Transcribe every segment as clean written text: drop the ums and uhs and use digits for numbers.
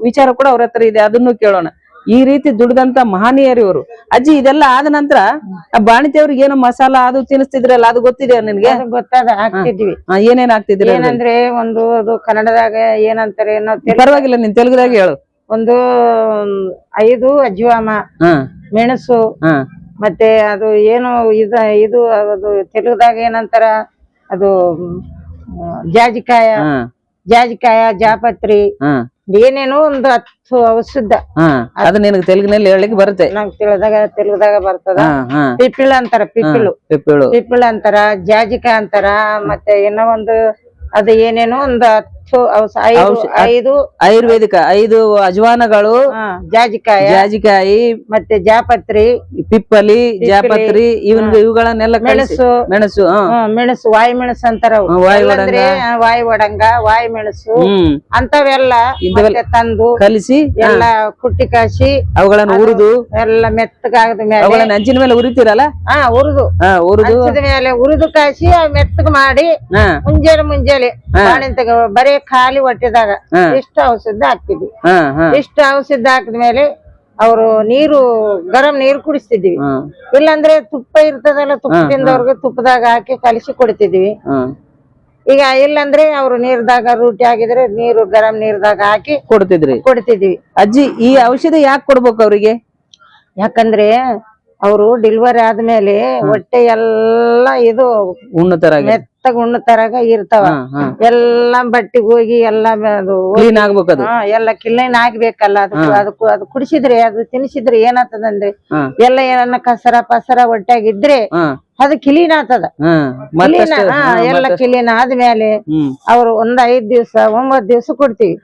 ವಿಚಾರ ಕೂಡ ಅವ್ರ ಹತ್ರ ಇದೆ, ಅದನ್ನು ಕೇಳೋಣ. ಈ ರೀತಿ ದುಡ್ದಂತ ಮಹನೀಯರು ಇವರು. ಅಜ್ಜಿ, ಇದೆಲ್ಲ ಆದ ನಂತರ ಬಾಣಿತಿ ಅವ್ರಿಗೆ ಏನೋ ಮಸಾಲ ಅದು ತಿನ್ನಿಸ್ತಿದ್ರಲ್ಲ, ಅದು ಗೊತ್ತಿದೆ ನಿನ್ಗೆ? ಗೊತ್ತಾದ, ಹಾಕ್ತಿದ್ವಿ. ಏನೇನ್ ಹಾಕ್ತಿದ್ರಿ? ಏನಂದ್ರೆ ಒಂದು ಅದು ಕನ್ನಡದಾಗ ಏನಂತಾರೆ ಏನೋ ಪರವಾಗಿಲ್ಲ, ನೀನ್ ತೆಲುಗುದಾಗ ಹೇಳು. ಒಂದು 5 ಅಜ್ವಾಮ, ಮೆಣಸು, ಮತ್ತೆ ಅದು ಏನು ಇದು ಅದು ತೆಲುಗುದಾಗ ಏನಂತಾರ ಅದು ಜಾಜಿಕಾಯ, ಜಾಪತ್ರಿ, ಏನೇನೋ ಒಂದು 10 ಔಷಧ. ಅದು ನಿನಗೆ ತೆಲುಗಿನಲ್ಲಿ ಹೇಳಲಿಕ್ಕೆ ಬರುತ್ತೆ? ನಂಗೆ ತೆಲುಗುದಾಗ ಬರ್ತದ. ಪಿಪ್ಪಿಳು ಅಂತಾರ, ಪಿಪ್ಪಿಳು ಅಂತಾರ, ಜಾಜಿಕಾಯ ಅಂತಾರ, ಮತ್ತೆ ಏನೋ ಒಂದು ಅದು ಏನೇನೋ ಒಂದು 5 ಆಯುರ್ವೇದಿಕ 5 ಅಜ್ವಾನಗಳು, ಜಾಜಿಕಾಯಿ, ಮತ್ತೆ ಜಾಪತ್ರಿ, ಪಿಪ್ಪಲಿ, ಜಾಪತ್ರಿ, ಇವುಗಳನ್ನೆಲ್ಲ ಮೆಣಸು, ವಾಯು ಮೆಣಸು ಅಂತಾರ. ವಾಯು ಒಡಂಗ, ವಾಯು ಮೆಣಸು ಅಂತವೆಲ್ಲ ತಂದು ಕಲಿಸಿ ಎಲ್ಲ ಕುಟ್ಟಿ ಕಾಸಿ ಅವುಗಳನ್ನು ಹುರಿದು ಎಲ್ಲ ಮೆತ್ತಗಾಗದ ಮೇಲೆ ಹಂಚಿನ ಮೇಲೆ ಉರಿತೀರಲ್ಲ, ಹುರಿದು ಕಾಸಿ ಮೆತ್ತಗ ಮಾಡಿ ಮುಂಜಾನೆ ಬರೀ ಖಾಲಿ ಹೊಟ್ಟೆದಾಗ ಇಷ್ಟ ಔಷಧ ಹಾಕ್ತಿದ್ವಿ. ಇಷ್ಟ ಔಷಧ ಹಾಕಿದ್ಮೇಲೆ ಅವರು ಗರಂ ನೀರು ಕುಡಿಸ್ತಿದ್ವಿ. ಇಲ್ಲಾಂದ್ರೆ ತುಪ್ಪ ಇರ್ತದಲ್ಲ, ತುಪ್ಪದಿಂದ ಅವ್ರಿಗೆ ತುಪ್ಪದಾಗ ಹಾಕಿ ಕಲಿಸಿ ಕೊಡ್ತಿದ್ವಿ. ಈಗ ಇಲ್ಲಾಂದ್ರೆ ಅವ್ರು ನೀರ್ದಾಗ ರೂಟಿ ಆಗಿದ್ರೆ ಗರಂ ನೀರ್ದಾಗ ಹಾಕಿ ಕೊಡ್ತಿದ್ವಿ. ಅಜ್ಜಿ, ಈ ಔಷಧ ಯಾಕೆ ಕೊಡ್ಬೇಕು ಅವ್ರಿಗೆ? ಯಾಕಂದ್ರೆ ಅವರು ಡೆಲಿವರಿ ಆದ್ಮೇಲೆ ಹೊಟ್ಟೆ ಎಲ್ಲಾ ಇದು ಮೆತ್ತಗ ಉಣ್ಣತರಾಗ ಇರ್ತಾವ. ಎಲ್ಲಾ ಬಟ್ಟಿಗೆ ಹೋಗಿ ಎಲ್ಲಾ ಎಲ್ಲ ಕ್ಲೀನ್ ಆಗ್ಬೇಕಲ್ಲ. ಅದು ಕುಡಿಸಿದ್ರೆ, ಅದು ತಿನ್ಸಿದ್ರೆ ಏನಾಗ್ತದಂದ್ರೆ ಎಲ್ಲ ಏನನ್ನ ಕಸರ ಪಸರ ಹೊಟ್ಟೆಗಿದ್ರೆ ಅದು ಕ್ಲೀನ್ ಆಗ್ತದ. ಎಲ್ಲ ಕ್ಲೀನ್ ಆದ್ಮೇಲೆ ಅವ್ರು 5 ದಿವ್ಸ 9 ದಿವ್ಸ ಕೊಡ್ತೀವಿ.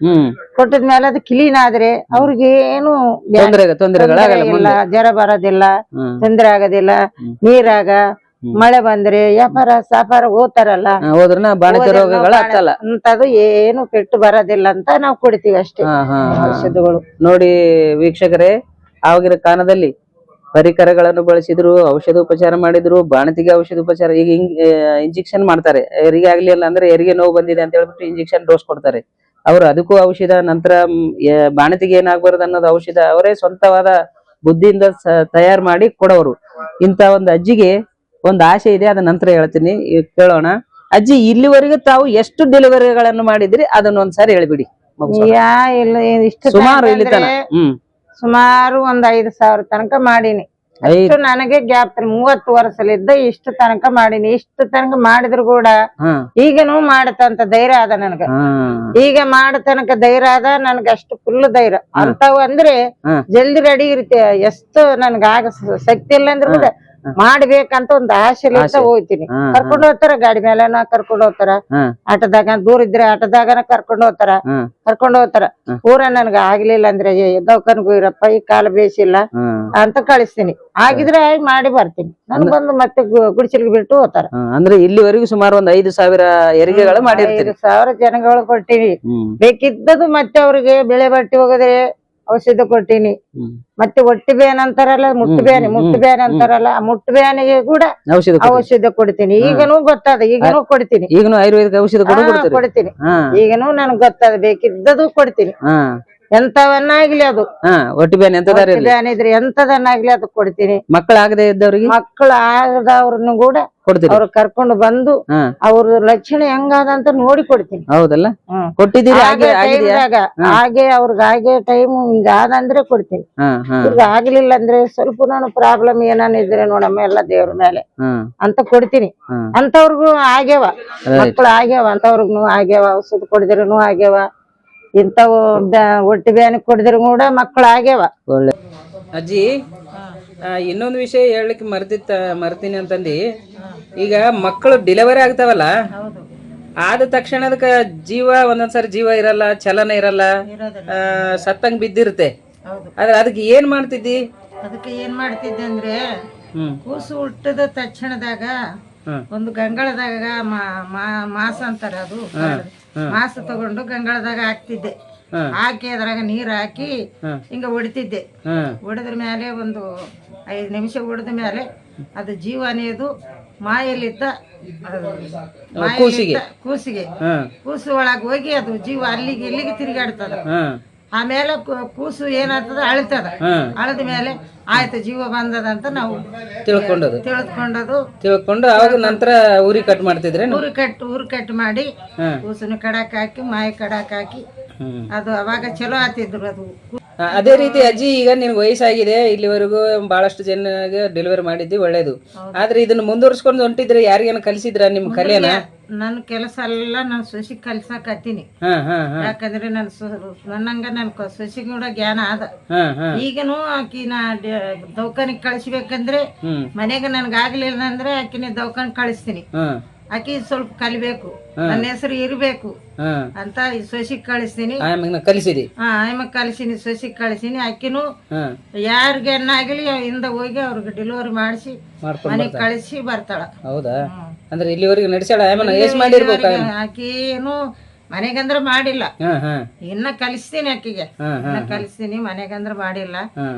ಕೊಟ್ಟದ್ಮೇಲೆ ಅದು ಕ್ಲೀನ್ ಆದ್ರೆ ಅವ್ರಿಗೆ ಏನು ಇಲ್ಲ, ಜ್ವರ ಬರೋದಿಲ್ಲ, ತೊಂದ್ರೆ ಆಗೋದಿಲ್ಲ. ನೀರಾಗ ಮಳೆ ಬಂದ್ರೆ ವ್ಯಾಪಾರ ಸಾಪಾರ ಹೋತಾರಲ್ಲ, ಅಂತದು ಏನು ಪೆಟ್ಟು ಬರೋದಿಲ್ಲ ಅಂತ ನಾವು ಕೊಡ್ತೀವಿ ಅಷ್ಟೇ ಔಷಧಗಳು. ನೋಡಿ ವೀಕ್ಷಕರೇ, ಆಗಿನ ಕಾಲದಲ್ಲಿ ಪರಿಕರಗಳನ್ನು ಬಳಸಿದ್ರು, ಔಷಧೋಪಚಾರ ಮಾಡಿದ್ರು, ಬಾಣತಿಗೆ ಔಷಧೋಪಚಾರ. ಈಗ ಇಂಜೆಕ್ಷನ್ ಮಾಡ್ತಾರೆ, ಹೆರಿಗೆ ಆಗ್ಲಿಲ್ಲ ಅಂದ್ರೆ ಹೆರಿಗೆ ನೋವು ಬಂದಿದೆ ಅಂತ ಹೇಳ್ಬಿಟ್ಟು ಇಂಜೆಕ್ಷನ್ ಡೋಸ್ ಕೊಡ್ತಾರೆ ಅವರು. ಅದಕ್ಕೂ ಔಷಧ, ನಂತರ ಬಾಣತಿಗೆ ಏನಾಗ್ಬಾರ್ದು ಅನ್ನೋದು ಔಷಧ ಅವರೇ ಸ್ವಂತವಾದ ಬುದ್ಧಿಯಿಂದ ತಯಾರು ಮಾಡಿ ಕೊಡೋರು. ಇಂತ ಒಂದು ಅಜ್ಜಿಗೆ ಒಂದು ಆಸೆ ಇದೆ, ಅದ ನಂತರ ಹೇಳ್ತೀನಿ, ಕೇಳೋಣ. ಅಜ್ಜಿ, ಇಲ್ಲಿವರೆಗೂ ತಾವು ಎಷ್ಟು ಡೆಲಿವರಿಗಳನ್ನು ಮಾಡಿದ್ರಿ ಅದನ್ನ ಒಂದ್ಸಾರಿ ಹೇಳ್ಬಿಡಿ. ಸುಮಾರು ಇಲ್ಲಿ ಸುಮಾರು ಒಂದು 5,000 ತನಕ ಮಾಡೀನಿ. ಅಷ್ಟು ನನಗೆ ಗ್ಯಾಪ್ 30 ವರ್ಷಲಿದ್ದ ಇಷ್ಟು ತನಕ ಮಾಡೀನಿ. ಇಷ್ಟು ತನಕ ಮಾಡಿದ್ರು ಕೂಡ ಈಗನು ಮಾಡತಂತ ಧೈರ್ಯ ಅದ ನನ್ಗ. ಈಗ ಮಾಡತನಕ ಧೈರ್ಯ ಅದ ನನ್ಗ, ಅಷ್ಟು ಫುಲ್ ಧೈರ್ಯ. ಅಂತಾವ್ ಅಂದ್ರೆ ಜಲ್ದಿ ರೆಡಿ ಇರ್ತೀಯ. ಎಷ್ಟು ನನ್ಗ ಆಗ ಶಕ್ತಿ ಇಲ್ಲ ಅಂದ್ರೆ ಕೂಡ ಮಾಡ್ಬೇಕಂತ ಒಂದು ಆಸೆಲಿಂದ ಹೋಗ್ತೀನಿ. ಕರ್ಕೊಂಡ್ ಹೋಗ್ತಾರ, ಗಾಡಿ ಮೇಲೆನ ಕರ್ಕೊಂಡ್ ಹೋಗ್ತಾರ, ಆಟದಾಗ ದೂರ ಇದ್ರೆ ಆಟದಾಗನ ಕರ್ಕೊಂಡ್ ಹೋಗ್ತಾರ. ಪೂರ ನನ್ಗ ಆಗ್ಲಿಲ್ಲ ಅಂದ್ರೆ ದವಾಖಾನಿಗೆ ಹೋಗಿರಪ್ಪ, ಈ ಕಾಲ ಬೇಸಿಲ್ಲ ಅಂತ ಕಳಿಸ್ತೀನಿ. ಆಗಿದ್ರೆ ಮಾಡಿ ಬರ್ತೀನಿ. ನನ್ ಬಂದು ಮತ್ತೆ ಗುಡಿಸಲಿಗೆ ಬಿಟ್ಟು ಹೋಗ್ತಾರ. ಅಂದ್ರೆ ಇಲ್ಲಿವರೆಗೂ ಸುಮಾರು ಒಂದು 5,000 ಹೆರಿಗೆಗಳು ಮಾಡಿ 5,000 ಜನಗಳು ಕೊಟ್ಟಿವಿ. ಬೇಕಿದ್ದದು ಮತ್ತೆ ಅವ್ರಿಗೆ ಬೆಳೆ ಬಟ್ಟಿ ಹೋಗದ್ರೆ ಔಷಧ ಕೊಟ್ಟಿನಿ. ಮತ್ತೆ ಹೊಟ್ಟಿ ಬ್ಯಾನ್ ಅಂತಾರಲ್ಲ, ಮುಟ್ಟು ಬ್ಯಾನ್ ಅಂತಾರಲ್ಲ, ಆ ಮುಟ್ಟು ಬ್ಯಾನಿಗೆ ಕೂಡ ಔಷಧ ಕೊಡ್ತೀನಿ. ಈಗನೂ ಗೊತ್ತಾದ, ಈಗನೂ ಕೊಡ್ತೀನಿ. ಈಗನೂ ಆಯುರ್ವೇದಿಕ್ ಔಷಧ ಕೊಡ್ತೀನಿ. ಈಗನೂ ನನ್ಗೆ ಗೊತ್ತಾದ, ಬೇಕಿದ್ದದು ಕೊಡ್ತೀನಿ. ಎಂತವನ್ನಾಗ್ಲಿ ಅದು ಹೊಟ್ಟಿ ಬ್ಯಾನ್ ಇದ್ರೆ ಎಂತದನ್ನಾಗ್ಲಿ ಅದು ಕೊಡ್ತೀನಿ. ಮಕ್ಕಳಾಗದೆ ಇದ್ದವ್ರಿಗೆ, ಮಕ್ಕಳು ಆಗದವ್ರನ್ನು ಕೂಡ ಅವ್ರು ಕರ್ಕೊಂಡು ಬಂದು ಅವ್ರ ಲಕ್ಷಣ ಹೆಂಗಾದಂತ ನೋಡಿ ಕೊಡ್ತೀನಿ. ಹೌದಲ್ಲ, ಕೊಟ್ಟಿದ್ದೀರಿ? ಹಾಗೆ ಅವ್ರಿಗೆ ಹಾಗೆ ಟೈಮ್ ಹಿಂಗಾದಂದ್ರೆ ಕೊಡ್ತೀನಿ. ಈಗ ಆಗ್ಲಿಲ್ಲ ಅಂದ್ರೆ ಸ್ವಲ್ಪ ನಾನು ಪ್ರಾಬ್ಲಮ್ ಏನಾನ ಇದ್ರೆ ನೋಡಮ್ಮ ಎಲ್ಲ ದೇವ್ರ ಮೇಲೆ ಅಂತ ಕೊಡ್ತೀನಿ. ಅಂತವ್ರಿಗೂ ಆಗ್ಯಾವ, ಮಕ್ಕಳು ಆಗ್ಯಾವ, ಅಂತವ್ರಿಗೂ ಆಗ್ಯಾವ. ಔಷಧ ಕೊಡಿದ್ರೂ ಆಗ್ಯಾವ. ಇಂಥವು ಹೊಟ್ಟಿ ಬ್ಯಾನಿ ಕೊಡಿದ್ರು ಕೂಡ ಮಕ್ಕಳು ಆಗ್ಯಾವ. ಒಳ್ಳೆ ಅಜ್ಜಿ, ಇನ್ನೊಂದು ವಿಷಯ ಹೇಳಲಿಕ್ಕೆ ಮರ್ತೀನಿ ಅಂತಂದು, ಈಗ ಮಕ್ಕಳು ಡೆಲಿವರಿ ಆಗ್ತಾವಲ್ಲ, ಆದ ತಕ್ಷಣ ಅದಕ್ಕೆ ಒಂದೊಂದ್ಸರಿ ಜೀವ ಇರಲ್ಲ, ಚಲನ ಇರಲ್ಲ, ಸತ್ತಂಗ್ ಬಿದ್ದಿರುತ್ತೆ. ಆದ್ರೆ ಅದಕ್ಕೆ ಏನ್ ಮಾಡ್ತಿದ್ದಿ? ಅದಕ್ಕೆ ಏನ್ ಮಾಡ್ತಿದ್ದೆ ಅಂದ್ರೆ, ಕೂಸು ಹುಟ್ಟದ ತಕ್ಷಣದಾಗ ಒಂದು ಗಂಗಳದಾಗ ಮಾಸ ಅಂತಾರ, ಅದು ಮಾಸ ತಗೊಂಡು ಗಂಗಳದಾಗ ಹಾಕ್ತಿದ್ದೆ. ಹಾಕಿ ಅದ್ರಾಗ ನೀರ್ ಹಾಕಿ ಹಿಂಗ ಹೊಡಿತಿದ್ದೆ. ಹೊಡೆದ್ರ ಮೇಲೆ ಒಂದು 5 ನಿಮಿಷ ಹೊಡೆದ ಮೇಲೆ ಅದು ಜೀವ ಅನ್ನೋದು ಮಾಯಲ್ಲಿದ್ದ ಕೂಸಿಗೆ ಕೂಸು ಒಳಗೆ ಹೋಗಿ ಅದು ಜೀವ ಅಲ್ಲಿಗೆ ಇಲ್ಲಿಗೆ ತಿರುಗಾಡ್ತದ. ಆಮೇಲೆ ಕೂಸು ಏನಾಗ್ತದ ಅಳ್ತದ, ಅಳದ ಮೇಲೆ ಆಯ್ತು ಜೀವ ಬಂದದ ಅಂತ ನಾವು ತಿಳ್ಕೊಂಡು ಅವಾಗ ನಂತರ ಊರಿ ಕಟ್ ಮಾಡ್ತಿದ್ರೆ ಊರು ಕಟ್ ಮಾಡಿ ಕೂಸನ ಕಡಾಕ್ ಹಾಕಿ ಮಾಯಿ ಕಡಾಕ್ ಹಾಕಿ ಅದು ಅವಾಗ ಚಲೋ ಆತಿದ್ರು. ಅದು ಅದೇ ರೀತಿ ಅಜ್ಜಿ ಈಗ ನಿನ್ಗೆ ವಯಸ್ಸಾಗಿದೆ, ಇಲ್ಲಿವರೆಗೂ ಬಹಳಷ್ಟು ಜನಗೆ ಡೆಲಿವರಿ ಮಾಡಿದ್ದಿ ಒಳ್ಳೇದು. ಆದ್ರೆ ಇದನ್ನ ಮುಂದುವರ್ಸ್ಕೊಂಡು ಹೊಂಟಿದ್ರೆ ಯಾರಿಗೇನ ಕಲಿಸಿದ್ರ ನಿಮ್ ಕಲಿಯನ? ನನ್ ಕೆಲಸ ಎಲ್ಲ ನಾನು ಸೊಸಿ ಕಲ್ಸಾಕತ್ತೀನಿ. ಯಾಕಂದ್ರೆ ನನ್ನಂಗ ನನ್ ಸೊಸಿ ಕೂಡ ಜ್ಞಾನ ಅದ. ಈಗನು ಆಕಿನ ದವಾಖಾನಿಗ್ ಕಳಿಸ್ಬೇಕಂದ್ರೆ ಮನೆಗ ನನ್ಗ ಆಗ್ಲಿಲ್ಲ ಅಂದ್ರೆ ಆಕಿನ ದವಾಖಾನಿ ಕಳಿಸ್ತೀನಿ. ಆಕಿ ಸ್ವಲ್ಪ ಕಲಿಬೇಕು, ನನ್ನ ಹೆಸರು ಇರ್ಬೇಕು ಅಂತ ಸೊಸಿಗ್ ಕಳಿಸ್ತೀನಿ. ಕಲಿಸಿದಿ? ಆಯಮ್ಮ ಕಲಿಸಿನಿ, ಸೊಸಿಗ್ ಕಳಿಸಿನಿ. ಆಕಿನೂ ಯಾರಿಗೇನಾಗ್ಲಿ ಇಂದ ಹೋಗಿ ಅವ್ರಿಗೆ ಡೆಲಿವರಿ ಮಾಡಿಸಿ ಮನೆಗ್ ಕಳಿಸಿ ಬರ್ತಾಳ. ಹೌದಾ? ಅಂದ್ರೆ ಇಲ್ಲಿವರೆಗೆ ನಡೆಸಾಳ? ಆಕಿನು ಮನೆಗಂದ್ರ ಮಾಡಿಲ್ಲ, ಇನ್ನ ಕಲಿಸ್ತೀನಿ. ಆಕಿಗೆ ಇನ್ನ ಕಲಿಸ್ತೀನಿ, ಮನೆಗಂದ್ರ ಮಾಡಿಲ್ಲ.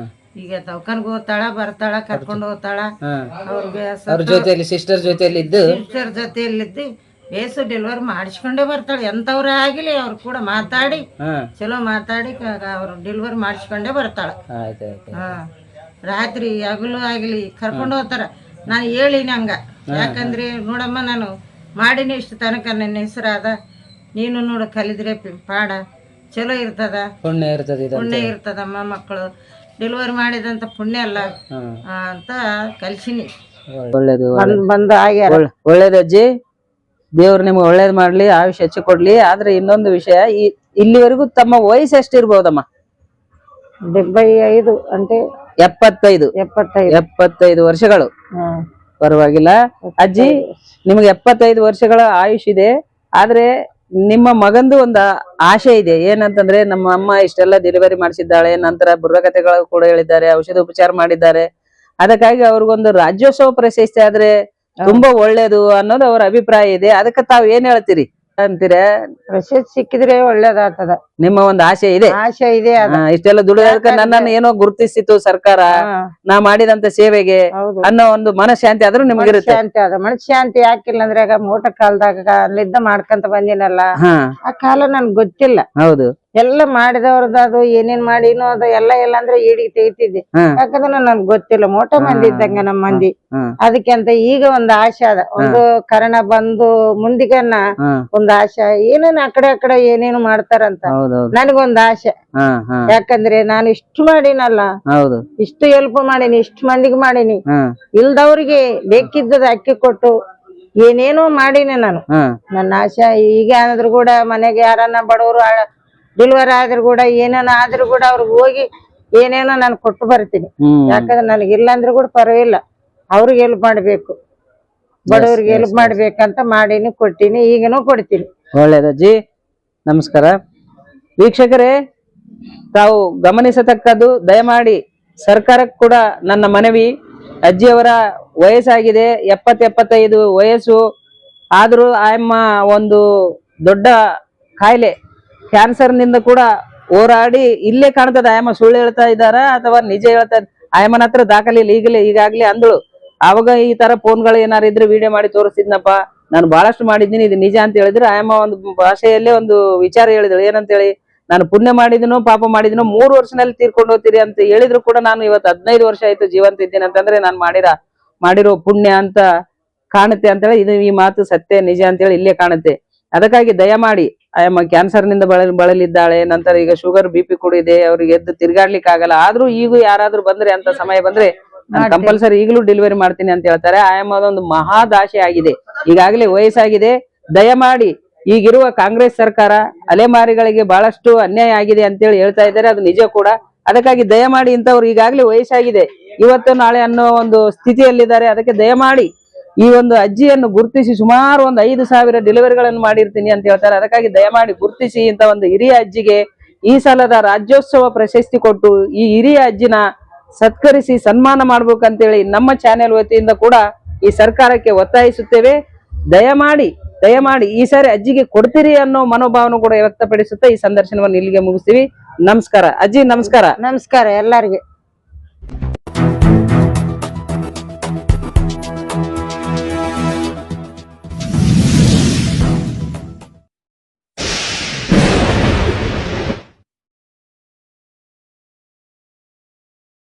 ಈಗ ದವಾಖಾನ್ಗ್ ಹೋಗ್ತಾಳ, ಬರ್ತಾಳ, ಕರ್ಕೊಂಡು ಹೋಗ್ತಾಳ. ಸಿಸ್ಟರ್ ಜೊತೆಯಲ್ಲಿದ್ದು ಬೇಸು ಡೆಲಿವರಿ ಮಾಡಿಸ್ಕೊಂಡೇ ಬರ್ತಾಳೆ. ಎಂತವ್ರ ಆಗಿಲಿ ಅವ್ರ ಕೂಡ ಮಾತಾಡಿ ಚಲೋ ಮಾತಾಡಿ ಅವ್ರು ಡೆಲಿವರಿ ಮಾಡಿಸ್ಕೊಂಡೇ ಬರ್ತಾಳ. ರಾತ್ರಿ ಹಗಲು ಆಗ್ಲಿ ಕರ್ಕೊಂಡು ಹೋಗ್ತಾರ. ನಾನು ಹೇಳಿನಿ ಹಂಗ, ಯಾಕಂದ್ರೆ ನೋಡಮ್ಮ ನಾನು ಮಾಡಿನಿ ಇಷ್ಟು ತನಕ, ನನ್ನ ಹೆಸರಾದ, ನೀನು ನೋಡು ಕಲಿದ್ರೆ ಪಾಡ ಚಲೋ ಇರ್ತದ, ಪುಣ್ಯ ಇರ್ತದಮ್ಮ. ಮಕ್ಕಳು ಡೆಲಿವರಿ ಮಾಡಿದಂತ ಪುಣ್ಯ ಅಲ್ಲ ಅಂತ ಕಲ್ಸಿನಿ. ಒಳ್ಳೇದು ಒಳ್ಳೇದಜ್ಜಿ, ದೇವ್ರು ನಿಮ್ಗೆ ಒಳ್ಳೇದ್ ಮಾಡ್ಲಿ, ಆಯುಷ್ಯ ಹೆಚ್ಚು ಕೊಡ್ಲಿ. ಆದ್ರೆ ಇನ್ನೊಂದು ವಿಷಯ, ಇಲ್ಲಿವರೆಗೂ ತಮ್ಮ ವಯಸ್ಸು ಎಷ್ಟಿರ್ಬೋದಮ್ಮ? 75 అంటే 75 ವರ್ಷಗಳು. ಪರವಾಗಿಲ್ಲ ಅಜ್ಜಿ, ನಿಮ್ಗೆ 75 ವರ್ಷಗಳ ಆಯುಷ್ ಇದೆ. ಆದ್ರೆ ನಿಮ್ಮ ಮಗಂದು ಒಂದು ಆಶೆ ಇದೆ, ಏನಂತಂದ್ರೆ ನಮ್ಮ ಅಮ್ಮ ಇಷ್ಟೆಲ್ಲ ಡೆಲಿವರಿ ಮಾಡಿಸಿದ್ದಾಳೆ, ನಂತರ ಬುರ್ರಕಥೆಗಳು ಕೂಡ ಹೇಳಿದ್ದಾರೆ, ಔಷಧ ಉಪಚಾರ ಮಾಡಿದ್ದಾರೆ, ಅದಕ್ಕಾಗಿ ಅವ್ರಿಗೊಂದು ರಾಜ್ಯೋತ್ಸವ ಪ್ರಶಸ್ತಿ ಆದ್ರೆ ತುಂಬಾ ಒಳ್ಳೇದು ಅನ್ನೋದು ಅವರ ಅಭಿಪ್ರಾಯ ಇದೆ. ಅದಕ್ಕೆ ತಾವ್ ಏನ್ ಹೇಳ್ತೀರಿ ಅಂತೀರ? ಪ್ರಶಸ್ತಿ ಸಿಕ್ಕಿದ್ರೆ ಒಳ್ಳೇದಾಗ್ತದ. ನಿಮ್ಮ ಒಂದು ಆಸೆ ಇದೆ? ಆಸೆ ಇದೆ. ಇಷ್ಟೆಲ್ಲ ದುಡಿಯೋದಕ್ಕೆ ನನ್ನನ್ನು ಏನೋ ಗುರುತಿಸಿತ್ತು ಸರ್ಕಾರ, ನಾ ಮಾಡಿದಂತ ಸೇವೆಗೆ ಅನ್ನೋ ಒಂದು ಮನಶಾಂತಿ ಆದ್ರೂ ನಿಮ್ಗಿರುತ್ತೆ? ಶಾಂತಿ ಅದ, ಮನಶಾಂತಿ ಯಾಕಿಲ್ಲ ಅಂದ್ರೆ ಈಗ ಮೋಟ ಕಾಲದಾಗ ಅಲ್ಲಿದ್ದ ಮಾಡ್ಕೊಂತ ಬಂದಿನಲ್ಲ, ಆ ಕಾಲ ನನ್ಗೆ ಗೊತ್ತಿಲ್ಲ. ಹೌದು, ಎಲ್ಲ ಮಾಡಿದವ್ರದ್ದು ಅದು ಏನೇನ್ ಮಾಡಿನೋ ಅದು ಎಲ್ಲ ಅಂದ್ರೆ ಈಡಿಗೆ ತೆಗಿತಿದ್ದೆ. ಯಾಕಂದ್ರೆ ನನ್ಗೆ ಗೊತ್ತಿಲ್ಲ, ಮೋಟ ಮಂದಿ ಇದ್ದಂಗ ನಮ್ ಮಂದಿ. ಅದಕ್ಕೆ ಅಂತ ಈಗ ಒಂದು ಆಸೆ ಅದ, ಒಂದು ಕರೋನಾ ಬಂದು ಮುಂದಿಗನ್ನ ಒಂದು ಆಸೆ, ಏನೇನ್ ಆ ಕಡೆ ಏನೇನು ಮಾಡ್ತಾರಂತ ನನಗೊಂದ್ ಆಸೆ. ಯಾಕಂದ್ರೆ ನಾನು ಇಷ್ಟು ಮಾಡಿನಲ್ಲ, ಇಷ್ಟು ಹೆಲ್ಪ್ ಮಾಡೀನಿ, ಇಷ್ಟು ಮಂದಿಗೆ ಮಾಡೀನಿ, ಇಲ್ದವ್ರಿಗೆ ಬೇಕಿದ್ದದ ಅಕ್ಕಿ ಕೊಟ್ಟು ಏನೇನೋ ಮಾಡೀನಿ ನಾನು. ನನ್ನ ಆಸೆ ಈಗ ಆದ್ರೂ ಕೂಡ ಮನೆಗೆ ಯಾರನ್ನ ಬಡವರು ಡೆಲಿವರಿ ಆದ್ರೂ ಕೂಡ ಏನೇನ ಆದ್ರೂ ಕೂಡ ಅವ್ರಿಗೆ ಹೋಗಿ ಏನೇನೋ ನಾನು ಕೊಟ್ಟು ಬರ್ತೀನಿ. ಯಾಕಂದ್ರೆ ನನಗಿಲ್ಲ ಅಂದ್ರೂ ಕೂಡ ಪರವಾಗಿಲ್ಲ, ಅವ್ರಿಗೆ ಹೆಲ್ಪ್ ಮಾಡ್ಬೇಕು, ಬಡವ್ರಿಗೆ ಹೆಲ್ಪ್ ಮಾಡ್ಬೇಕಂತ ಮಾಡೀನಿ, ಕೊಟ್ಟಿನಿ, ಈಗನೂ ಕೊಡ್ತೀನಿ. ಒಳ್ಳೇದಜ್ಜಿ, ನಮಸ್ಕಾರ. ವೀಕ್ಷಕರೇ, ತಾವು ಗಮನಿಸತಕ್ಕದ್ದು, ದಯಮಾಡಿ ಸರ್ಕಾರಕ್ಕೆ ಕೂಡ ನನ್ನ ಮನವಿ, ಅಜ್ಜಿಯವರ ವಯಸ್ಸಾಗಿದೆ, 70-75 ವಯಸ್ಸು ಆದ್ರೂ ಆಯಮ್ಮ ಒಂದು ದೊಡ್ಡ ಕಾಯಿಲೆ ಕ್ಯಾನ್ಸರ್ ನಿಂದ ಕೂಡ ಹೋರಾಡಿ ಇಲ್ಲೇ ಕಾಣ್ತದ. ಆಯಮ್ಮ ಸುಳ್ಳು ಹೇಳ್ತಾ ಇದ್ದಾರ ಅಥವಾ ನಿಜ ಹೇಳ್ತಾ? ಆಯಮ್ಮನ ಹತ್ರ ದಾಖಲೆ ಈಗಾಗ್ಲೇ ಅಂದಳು. ಅವಾಗ ಈ ತರ ಫೋನ್ಗಳು ಏನಾರು ಇದ್ರೆ ವಿಡಿಯೋ ಮಾಡಿ ತೋರಿಸ್ತಿದ್ನಪ್ಪ, ನಾನು ಬಹಳಷ್ಟು ಮಾಡಿದ್ದೀನಿ, ಇದು ನಿಜ ಅಂತ ಹೇಳಿದ್ರೆ ಆಯಮ್ಮ ಒಂದು ಭಾಷೆಯಲ್ಲೇ ಒಂದು ವಿಚಾರ ಹೇಳಿದಳು. ಏನಂತೇಳಿ, ನಾನು ಪುಣ್ಯ ಮಾಡಿದಿನೋ ಪಾಪ ಮಾಡಿದಿನೋ 3 ವರ್ಷದಲ್ಲಿ ತೀರ್ಕೊಂಡು ಹೋಗ್ತೀರಿ ಅಂತ ಹೇಳಿದ್ರು ಕೂಡ ನಾನು ಇವತ್ತು 15 ವರ್ಷ ಆಯ್ತು ಜೀವಂತ ಇದ್ದೀನಿ ಅಂತಂದ್ರೆ ನಾನು ಮಾಡಿರೋ ಪುಣ್ಯ ಅಂತ ಕಾಣುತ್ತೆ ಅಂತೇಳಿ, ಇದು ಈ ಮಾತು ಸತ್ಯ ನಿಜ ಅಂತೇಳಿ ಇಲ್ಲೇ ಕಾಣುತ್ತೆ. ಅದಕ್ಕಾಗಿ ದಯಮಾಡಿ, ಆಯಮ್ಮ ಕ್ಯಾನ್ಸರ್ ನಿಂದ ಬಳಲಿದ್ದಾಳೆ, ನಂತರ ಈಗ ಶುಗರ್ BP ಕೂಡ ಇದೆ, ಅವ್ರಿಗೆ ಎದ್ದು ತಿರ್ಗಾಡ್ಲಿಕ್ಕೆ ಆಗಲ್ಲ. ಆದ್ರೂ ಈಗ ಯಾರಾದ್ರೂ ಬಂದ್ರೆ ಅಂತ ಸಮಯ ಬಂದ್ರೆ ನಾನು ಕಂಪಲ್ಸರಿ ಈಗಲೂ ಡೆಲಿವರಿ ಮಾಡ್ತೀನಿ ಅಂತ ಹೇಳ್ತಾರೆ. ಆಯಮ್ಮದೊಂದು ಮಹಾದಾಶೆ ಆಗಿದೆ, ಈಗಾಗಲೇ ವಯಸ್ಸಾಗಿದೆ. ದಯಮಾಡಿ ಈಗಿರುವ ಕಾಂಗ್ರೆಸ್ ಸರ್ಕಾರ ಅಲೆಮಾರಿಗಳಿಗೆ ಬಹಳಷ್ಟು ಅನ್ಯಾಯ ಆಗಿದೆ ಅಂತೇಳಿ ಹೇಳ್ತಾ ಇದ್ದಾರೆ, ಅದು ನಿಜ ಕೂಡ. ಅದಕ್ಕಾಗಿ ದಯಮಾಡಿ ಇಂಥವ್ರು ಈಗಾಗಲೇ ವಯಸ್ಸಾಗಿದೆ, ಇವತ್ತು ನಾಳೆ ಅನ್ನೋ ಒಂದು ಸ್ಥಿತಿಯಲ್ಲಿದ್ದಾರೆ. ಅದಕ್ಕೆ ದಯಮಾಡಿ ಈ ಒಂದು ಅಜ್ಜಿಯನ್ನು ಗುರುತಿಸಿ, ಸುಮಾರು ಒಂದು 5,000 ಡೆಲಿವರಿಗಳನ್ನು ಮಾಡಿರ್ತೀನಿ ಅಂತ ಹೇಳ್ತಾರೆ. ಅದಕ್ಕಾಗಿ ದಯಮಾಡಿ ಗುರುತಿಸಿ ಇಂಥ ಒಂದು ಹಿರಿಯ ಅಜ್ಜಿಗೆ ಈ ಸಲದ ರಾಜ್ಯೋತ್ಸವ ಪ್ರಶಸ್ತಿ ಕೊಟ್ಟು ಈ ಹಿರಿಯ ಅಜ್ಜಿನ ಸತ್ಕರಿಸಿ ಸನ್ಮಾನ ಮಾಡ್ಬೇಕಂತೇಳಿ ನಮ್ಮ ಚಾನೆಲ್ ವತಿಯಿಂದ ಕೂಡ ಈ ಸರ್ಕಾರಕ್ಕೆ ಒತ್ತಾಯಿಸುತ್ತೇವೆ. ದಯಮಾಡಿ ಈ ಸಾರಿ ಅಜ್ಜಿಗೆ ಕೊಡ್ತೀರಿ ಅನ್ನೋ ಮನೋಭಾವನೆ ಕೂಡ ವ್ಯಕ್ತಪಡಿಸುತ್ತಾ ಈ ಸಂದರ್ಶನವನ್ನು ಇಲ್ಲಿಗೆ ಮುಗಿಸ್ತೀವಿ. ನಮಸ್ಕಾರ ಅಜ್ಜಿ. ನಮಸ್ಕಾರ. ನಮಸ್ಕಾರ ಎಲ್ಲರಿಗೆ.